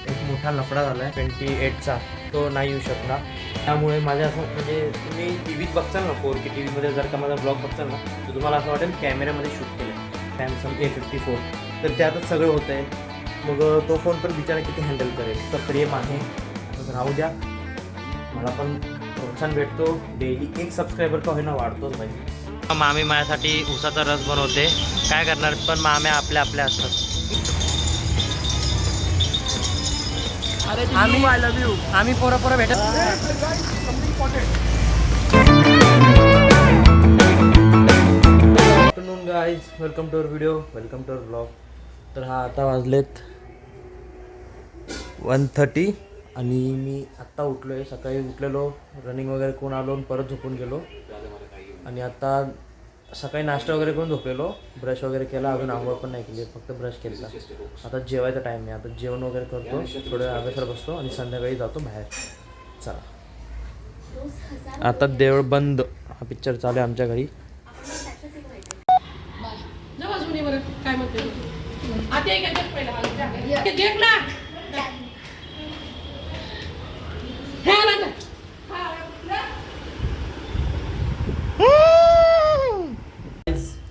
एक मोठा लफडा झाला आहे 28चा, तो नाही येऊ शकला. त्यामुळे माझ्या असं म्हणजे तुम्ही टी व्हीत बघताल ना, 4K टी व्हीमध्ये जर का माझा ब्लॉग बघताल ना, तर तुम्हाला असं वाटेल कॅमेऱ्यामध्ये शूट केलं आहे सॅमसंग A54. तर त्यातच सगळं होतं आहे. मग तो फोन पण बिचारा किती हँडल करेल. तर प्रेम आहे, मग राहू द्या. मला पण प्रोत्साहन भेटतो, डेली एक सबस्क्रायबर का होईना वाढतोच पाहिजे. मामी माझ्यासाठी उसाचा रस बनवते, काय करणार, पण माम्या आपल्या आपल्या असतात. आम्ही पोरं भेटत. Afternoon guys, welcome to our video, welcome to our blog. तर हा आता वाजलेत 1:30 आणि मी आत्ता उठलो आहे. सकाळी उठलेलो, रनिंग वगैरे करून आलो, परत झोपून गेलो आणि आता सकाळी नाश्ता वगैरे करून झोपलेलो, ब्रश वगैरे केला, अजून आंघोळ पण नाही केली, फक्त ब्रश केला. आता जेवायचा टाईम आहे, आता जेवण वगैरे करतो, थोडं अभ्यासाला बसतो आणि संध्याकाळी जातो बाहेर. चला, आता देऊळ बंद हा पिक्चर चालू आहे आमच्या घरी. काय म्हणते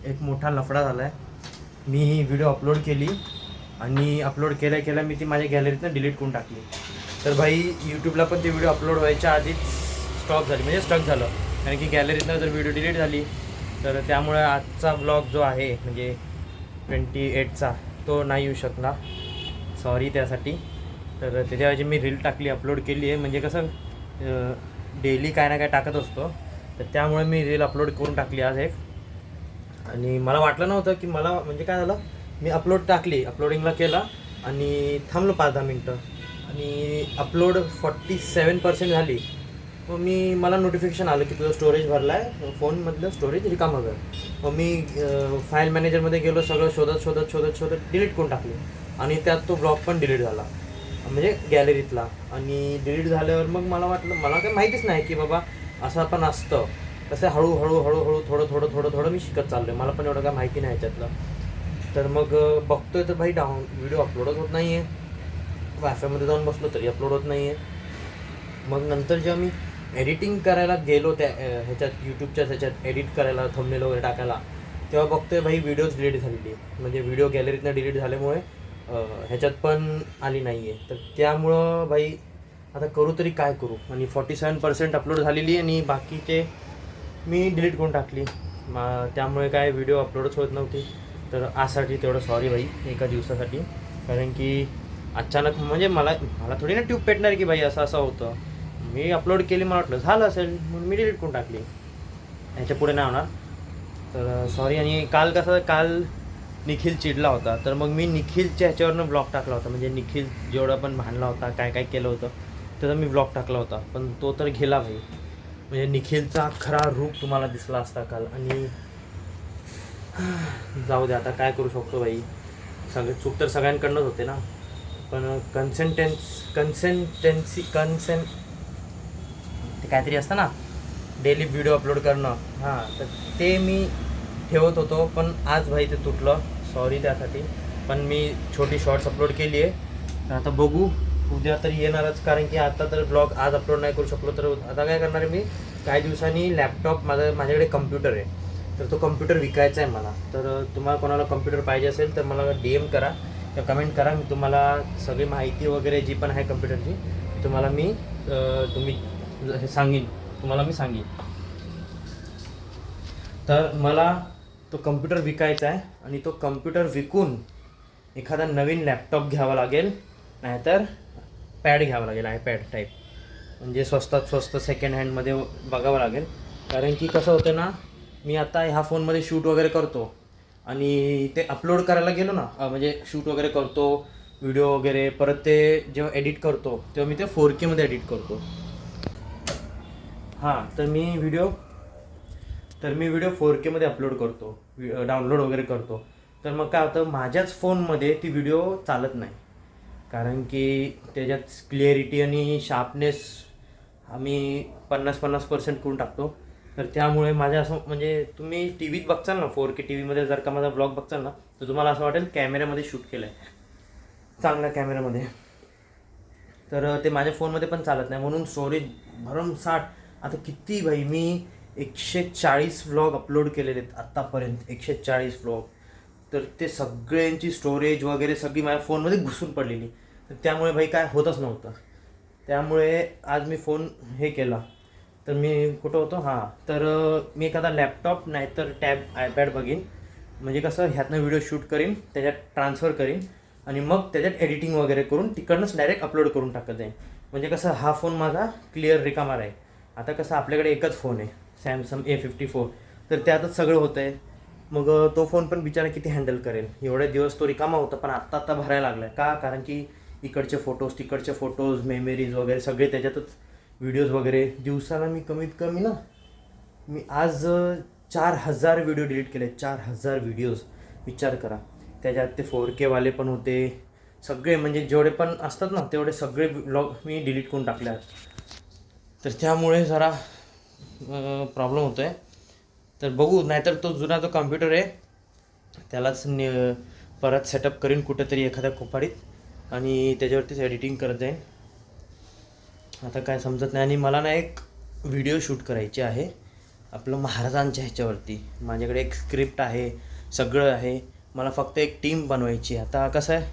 एक मोठा लफडा झाला आहे. मी ही व्हिडिओ अपलोड केली आणि अपलोड केल्या मी ती माझ्या गॅलरीतनं डिलीट करून टाकली. तर भाई यूट्यूबला पण ती व्हिडिओ अपलोड व्हायच्या आधीच स्टॉप झाली, म्हणजे स्टक झालं, कारण की गॅलरीतनं जर व्हिडिओ डिलीट झाली तर त्यामुळे आजचा ब्लॉग जो आहे म्हणजे 28चा तो नाही येऊ शकला. सॉरी त्यासाठी. तर त्याच्याऐवजी मी रील टाकली, अपलोड केली आहे. म्हणजे कसं डेली काय ना काय टाकत असतो, तर त्यामुळे मी रील अपलोड करून टाकली आज एक. आणि मला वाटलं नव्हतं की मला म्हणजे काय झालं, मी अपलोड टाकली, अपलोडिंगला केला आणि थांबलो 5-10 मिनटं आणि अपलोड 47% झाली. मग मला नोटिफिकेशन आलं की तुझं स्टोरेज भरला आहे, फोनमधलं स्टोरेज रिकामं कर. मग मी फाईल मॅनेजरमध्ये गेलो, सगळं शोधत डिलीट करून टाकले आणि त्यात तो ब्लॉग पण डिलीट झाला, म्हणजे गॅलरीतला. आणि डिलीट झाल्यावर मग मला वाटलं, मला काही माहितीच नाही की बाबा असं पण असतं. कसं हळूहळू थोडं मी शिकत चाललो आहे, मला पण एवढं काय माहिती नाही ह्याच्यातलं. तर मग बघतोय तर भाई व्हिडिओ अपलोडच होत नाही आहे. वायफायमध्ये जाऊन बसलो तरी अपलोड होत नाही आहे. मग नंतर जेव्हा मी एडिटिंग करायला गेलो त्या ह्याच्यात यूट्यूबच्या ह्याच्यात एडिट करायला, थंबनेल वगैरे टाकायला, तेव्हा बघतोय भाई व्हिडिओज डिलीट झालेली आहे. म्हणजे व्हिडिओ गॅलरीतनं डिलीट झाल्यामुळे ह्याच्यात पण आली नाही आहे. तर त्यामुळं भाई आता करू तरी काय करू. आणि 47% अपलोड झालेली आणि बाकीचे मी डिलीट करून टाकली. त्यामुळे काय व्हिडिओ अपलोडच होत नव्हती. तर आजसाठी तेवढं सॉरी भाई, एका दिवसासाठी. कारण की अचानक म्हणजे मला थोडी ना ट्यूब पेटणार की भाई असं होतं. मी अपलोड केली, मला वाटलं झालं असेल म्हणून मी डिलीट करून टाकली. ह्याच्या पुढे नाही होणार. तर सॉरी. आणि काल निखिल चिडला होता, तर मग मी निखिलच्या ह्याच्यावरनं ब्लॉग टाकला होता. म्हणजे निखिल जेवढा पण भांडला होता, काय केलं होतं त्याचा मी ब्लॉग टाकला होता. पण तो तर गेला भाई. म्हणजे निखिलचा खरा रूप तुम्हाला दिसला असता काल. आणि जाऊ दे, आता काय करू शकतो भाई. चूक तर सगळ्यांकडनंच होते ना. पण कन्सेंटेन्सी ते काहीतरी असतं ना, डेली व्हिडिओ अपलोड करणं, हां, तर ते मी ठेवत होतो. पण आज भाई ते तुटलं, सॉरी त्यासाठी. पण मी छोटी शॉर्ट्स अपलोड केली आहे. तर आता बघू, उद्या तरी येणारच. कारण की आता तर ब्लॉग आज अपलोड नाही करू शकलो तर आता काय करणार आहे मी, काही दिवसांनी लॅपटॉप माझ्याकडे कम्प्युटर आहे, तर तो कम्प्युटर विकायचा आहे मला. तर तुम्हाला कोणाला कम्प्युटर पाहिजे असेल तर मला DM करा किंवा कमेंट करा. मी तुम्हाला सगळी माहिती वगैरे जी पण आहे कम्प्युटरची तुम्हाला मी सांगीन. तर मला तो कम्प्युटर विकायचा आहे आणि तो कम्प्युटर विकून एखादा नवीन लॅपटॉप घ्यावा लागेल, नाहीतर पॅड घ्यावा लागेल, आयपॅड टाईप. म्हणजे स्वस्तात स्वस्त सेकंड हँडमध्ये बघावं लागेल. कारण की कसं होतं ना, मी आता ह्या फोनमध्ये शूट वगैरे करतो आणि ते अपलोड करायला गेलो ना, म्हणजे शूट वगैरे करतो व्हिडिओ वगैरे, परत ते जेव्हा एडिट करतो तेव्हा मी ते 4K मध्ये एडिट करतो. हां, तर मी व्हिडिओ 4K मध्ये अपलोड करतो, डाउनलोड वगैरे करतो. तर मग काय होतं, माझ्याच फोनमध्ये ती व्हिडिओ चालत नाही. कारण की त्याच्यात क्लिअरिटी आणि शार्पनेस आम्ही 50% करून टाकतो. तर त्यामुळे माझ्या असं म्हणजे तुम्ही टी व्हीत बघचाल ना, 4K टी व्हीमध्ये जर का माझा ब्लॉग बघचाल ना, तर तुम्हाला असं वाटेल कॅमेऱ्यामध्ये शूट केलं आहे, चांगल्या कॅमेऱ्यामध्ये. तर ते माझ्या फोनमध्ये पण चालत नाही, म्हणून स्टोरेज भरमसाठ. आता किती भाई, मी 140 व्लॉग अपलोड केलेले आहेत आत्तापर्यंत, 140 व्लॉग. तर ते सगळ्यांची स्टोरेज वगैरे सगळी माझ्या फोनमध्ये घुसून पडलेली. तर त्यामुळे भाई काय होतच नव्हतं. त्यामुळे आज मी फोन हे केला. तर मी कुठं होतो, तर मी एखादा लॅपटॉप नाहीतर टॅब आयपॅड बघीन, म्हणजे कसं ह्यातनं व्हिडिओ शूट करीन, त्याच्यात ट्रान्सफर करीन आणि मग त्याच्यात एडिटिंग वगैरे करून तिकडनंच डायरेक्ट अपलोड करून टाकत जाईन. म्हणजे कसं हा फोन माझा क्लिअर रिकामा आहे. आता कसं आपल्याकडे एकच फोन आहे, सॅमसंग A54, तर त्यातच सगळं होतं आहे. मग तो फोन पण बिचारा किती हँडल करेल. एवढे दिवस तो रिकामा होता, पण आत्ता भरायला लागला आहे. का? कारण की इकडचे फोटोज, तिकडचे फोटोज, मेमरीज वगैरे सगळे त्याच्यातच, व्हिडिओज वगैरे. दिवसाला मी कमीत कमी मी आज 4000 व्हिडिओ डिलीट केले. 4000 व्हिडिओज, विचार करा. त्याच्यात ते 4K वाले पण होते सगळे, म्हणजे जेवढे पण असतात ना तेवढे सगळे व्लॉग मी डिलीट करून टाकले आहेत. तर त्यामुळे जरा प्रॉब्लेम होतो आहे. तर बघू, नाहीतर तो जुना जो कम्प्युटर आहे त्यालाच परत सेटअप करीन कुठेतरी एखाद्या कोपरीत आणि त्याच्यावरतीच एडिटिंग करत जाईन. आता काय समजत नाही. आणि मला ना एक व्हिडिओ शूट करायची आहे आपलं महाराजांच्या ह्याच्यावरती. माझ्याकडे एक स्क्रिप्ट आहे, सगळं आहे. मला फक्त एक टीम बनवायची. आता कसं आहे,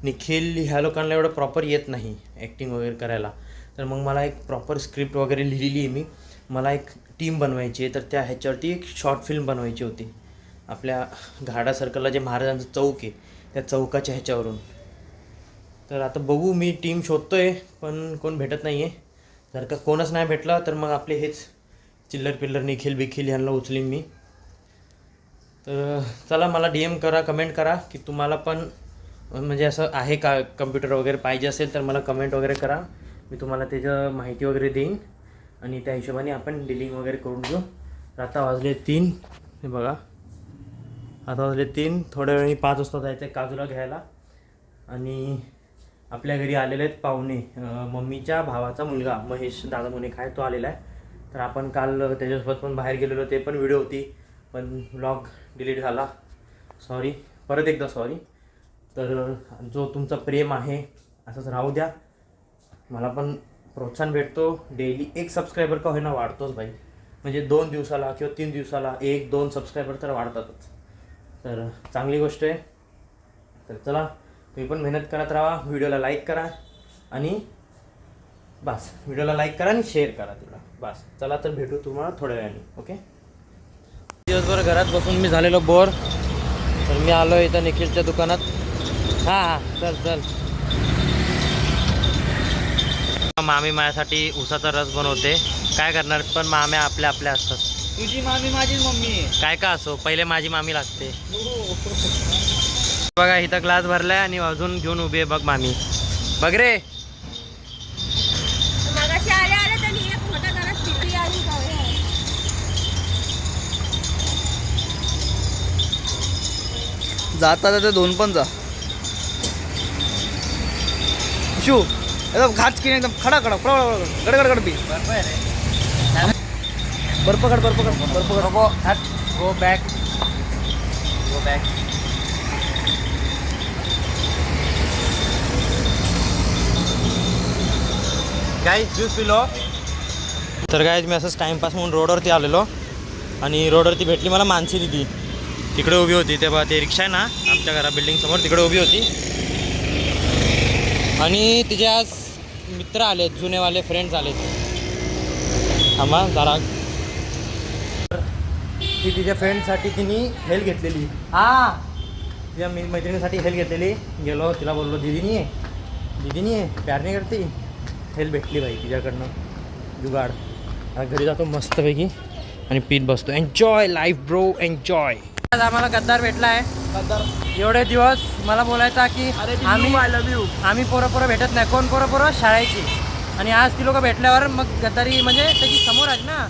निखिल ह्या लोकांना एवढं प्रॉपर येत नाही ॲक्टिंग वगैरे करायला. तर मग मला एक प्रॉपर स्क्रिप्ट वगैरे लिहिलेली आहे मी. मला एक टीम बनवायची आहे. तर त्या ह्याच्यावरती एक शॉर्ट फिल्म बनवायची होती. आपल्या घाडा सर्कलला जे महाराजांचं चौक आहे त्या चौकाच्या ह्याच्यावरून. तर आता बघू, मी टीम शोधतो आहे पण कोण भेटत नाही आहे. जर का कोणच नाही भेटलं तर मग आपले हेच चिल्लर पिल्लर निखिल बिखिल यांना उचलीन मी. तर चला, मला DM करा, कमेंट करा की तुम्हाला पण म्हणजे असं आहे का, कम्प्युटर वगैरे पाहिजे असेल तर मला कमेंट वगैरे करा. मी तुम्हाला त्याचं माहिती वगैरे देईन आणि त्या हिशोबाने आपण डीलिंग वगैरे करून घेऊ. आता वाजले 3, हे बघा, आता वाजले 3. थोड्या वेळी 5 वाजता जायचं आहे काजूला घ्यायला. आणि आपल्या घरी आलेले आहेत पाहुणे. मम्मीच्या भावाचा मुलगा महेश दादा म्हणून एक आहे, तो आलेला आहे. तर आपण काल त्याच्यासोबत पण बाहेर गेलेलो, ते पण व्हिडिओ होती, पण व्लॉग डिलीट झाला. सॉरी, परत एकदा सॉरी. तर जो तुमचा प्रेम आहे असंच राहू द्या. मला पण प्रोत्साहन भेटतो. डेली एक सबस्क्रायबर का होईना वाढतोच भाई. म्हणजे 2 दिवसाला किंवा 3 दिवसाला 1-2 सबस्क्रायबर तर वाढतातच. तर चांगली गोष्ट आहे. तर चला, तुम्ही पण मेहनत करत राहा. व्हिडिओला लाईक करा आणि बस, व्हिडिओला लाईक करा आणि शेअर करा तिला, बस. चला, तर भेटू तुम्हाला थोड्या वेळाने. ओके. दिवसभर घरात बसून मी झालेलो बोर. तर मी आलो इथं निखिलच्या दुकानात. हां, चल. मामी माझ्यासाठी उसाचा रस बनवते. काय करणार, पण माम्या आपल्या असतात. तुझी मामी माझी मम्मी आहे. काय का असो, पहिले माझी मामी लागते. बघा, इथं ग्लास भरलाय आणि अजून घेऊन उभी आहे बघ मामी. बघ रे, जाता जाता 2 पण जा. शू एकदम घाच की एकदम खडा गडगड बी. बर्फ काढ. Go back. गाईज ज्यूस पिलो. तर गाईज मी असंच टाईमपास म्हणून रोडवरती आलेलो आणि रोडवरती भेटली मला मानसी दिदी. तिकडे उभी होती. तेव्हा ते रिक्षा आहे ना आमच्या घरा बिल्डिंगसमोर, तिकडे उभी होती. आणि तिचे आज मित्र आलेत, जुनेवाले फ्रेंड्स आलेत. आम्हा जरा ती तिच्या फ्रेंडसाठी तिने हेल्प घेतलेली. तिच्या मैत्रिणीसाठी हेल्प घेतलेली. गेलो, तिला बोललो दीदी नाही आहे प्यार नाही करते. हेल्प भेटली भाई तिच्याकडनं, जुगाड. आता घरी जातो मस्तपैकी आणि पीत बसतो. Enjoy life bro, enjoy. आज आम्हाला गद्दार भेटला आहे. एवढे दिवस मला बोलायचा की आम्ही पोरं भेटत नाही. कोण पोरं शाळेची. आणि आज ती लोक भेटल्यावर मग गद्दारी म्हणजे त्याची समोर आहे ना.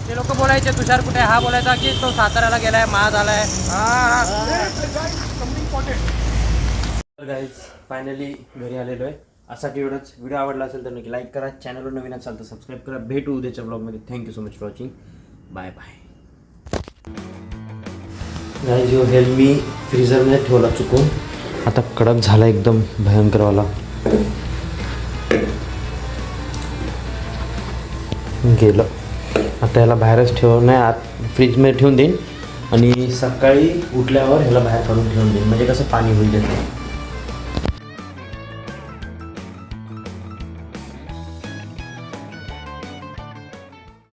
ते लोक बोलायचे तुषार कुठे, हा बोलायचा की तो साताऱ्याला गेलाय, महाग झालाय. गाईज फायनली घरी आलेलो आहे. असा एवढंच. व्हिडिओ आवडला असेल तर नक्की लाईक करा. चॅनलवर नवीन असाल तर सबस्क्राईब करा. भेटू उद्याच्या ब्लॉगमध्ये. Thank you so much for watching. Bye bye. Guys yo help me फ्रीझरमध्ये ठेवला चुकून. आता कडक झाला एकदम भयंकरवाला. गेलं. आता ह्याला बाहेरच ठेवून नाही, आत फ्रीजमध्ये ठेवून देईन आणि सकाळी उठल्यावर ह्याला बाहेर काढून ठेवून देईन, म्हणजे कसं पाणी होईल त्याचं.